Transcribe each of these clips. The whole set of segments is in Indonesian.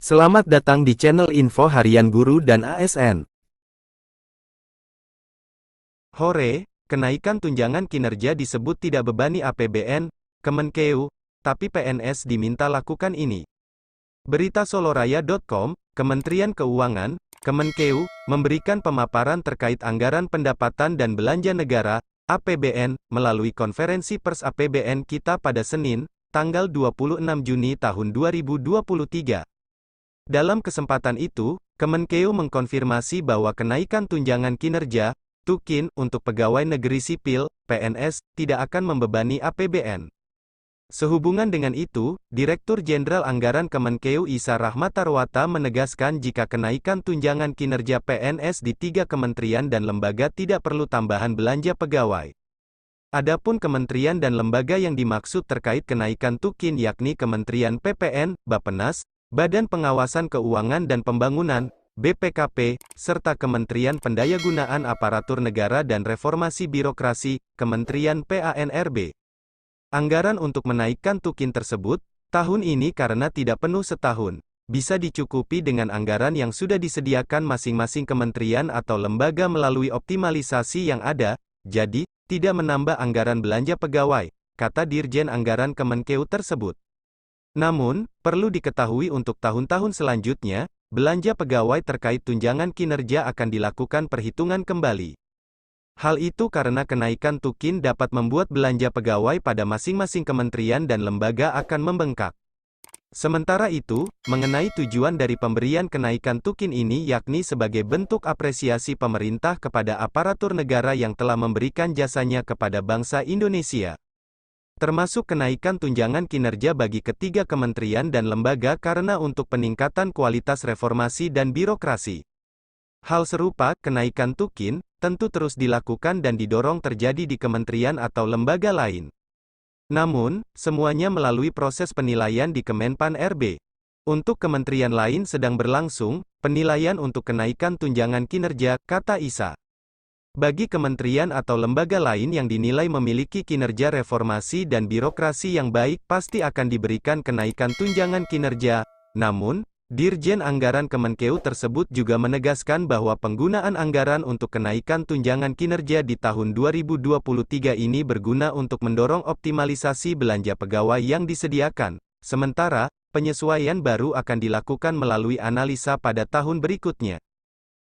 Selamat datang di channel Info Harian Guru dan ASN. Hore, kenaikan tunjangan kinerja disebut tidak bebani APBN, Kemenkeu, tapi PNS diminta lakukan ini. Berita Soloraya.com, Kementerian Keuangan, Kemenkeu, memberikan pemaparan terkait anggaran pendapatan dan belanja negara, APBN, melalui konferensi pers APBN kita pada Senin, tanggal 26 Juni tahun 2023. Dalam kesempatan itu, Kemenkeu mengkonfirmasi bahwa kenaikan tunjangan kinerja, TUKIN, untuk pegawai negeri sipil, PNS, tidak akan membebani APBN. Sehubungan dengan itu, Direktur Jenderal Anggaran Kemenkeu Isa Rahmatarwata menegaskan jika kenaikan tunjangan kinerja PNS di 3 kementerian dan lembaga tidak perlu tambahan belanja pegawai. Adapun kementerian dan lembaga yang dimaksud terkait kenaikan TUKIN yakni Kementerian PPN, Bappenas, Badan Pengawasan Keuangan dan Pembangunan, BPKP, serta Kementerian Pendayagunaan Aparatur Negara dan Reformasi Birokrasi, Kementerian PANRB. Anggaran untuk menaikkan TUKIN tersebut, tahun ini karena tidak penuh setahun, bisa dicukupi dengan anggaran yang sudah disediakan masing-masing kementerian atau lembaga melalui optimalisasi yang ada, jadi, tidak menambah anggaran belanja pegawai, kata Dirjen Anggaran Kemenkeu tersebut. Namun, perlu diketahui untuk tahun-tahun selanjutnya, belanja pegawai terkait tunjangan kinerja akan dilakukan perhitungan kembali. Hal itu karena kenaikan TUKIN dapat membuat belanja pegawai pada masing-masing kementerian dan lembaga akan membengkak. Sementara itu, mengenai tujuan dari pemberian kenaikan TUKIN ini yakni sebagai bentuk apresiasi pemerintah kepada aparatur negara yang telah memberikan jasanya kepada bangsa Indonesia. Termasuk kenaikan tunjangan kinerja bagi ketiga kementerian dan lembaga karena untuk peningkatan kualitas reformasi dan birokrasi. Hal serupa, kenaikan TUKIN, tentu terus dilakukan dan didorong terjadi di kementerian atau lembaga lain. Namun, semuanya melalui proses penilaian di Kemenpan RB. Untuk kementerian lain sedang berlangsung, penilaian untuk kenaikan tunjangan kinerja, kata Isa. Bagi kementerian atau lembaga lain yang dinilai memiliki kinerja reformasi dan birokrasi yang baik pasti akan diberikan kenaikan tunjangan kinerja. Namun, Dirjen Anggaran Kemenkeu tersebut juga menegaskan bahwa penggunaan anggaran untuk kenaikan tunjangan kinerja di tahun 2023 ini berguna untuk mendorong optimalisasi belanja pegawai yang disediakan. Sementara, penyesuaian baru akan dilakukan melalui analisa pada tahun berikutnya.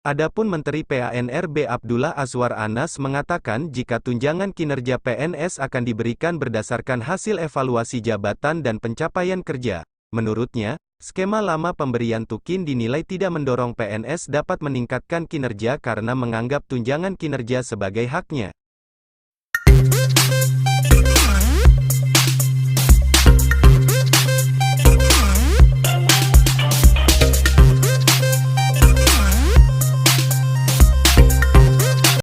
Adapun Menteri PANRB Abdullah Azwar Anas mengatakan jika tunjangan kinerja PNS akan diberikan berdasarkan hasil evaluasi jabatan dan pencapaian kerja. Menurutnya, skema lama pemberian TUKIN dinilai tidak mendorong PNS dapat meningkatkan kinerja karena menganggap tunjangan kinerja sebagai haknya.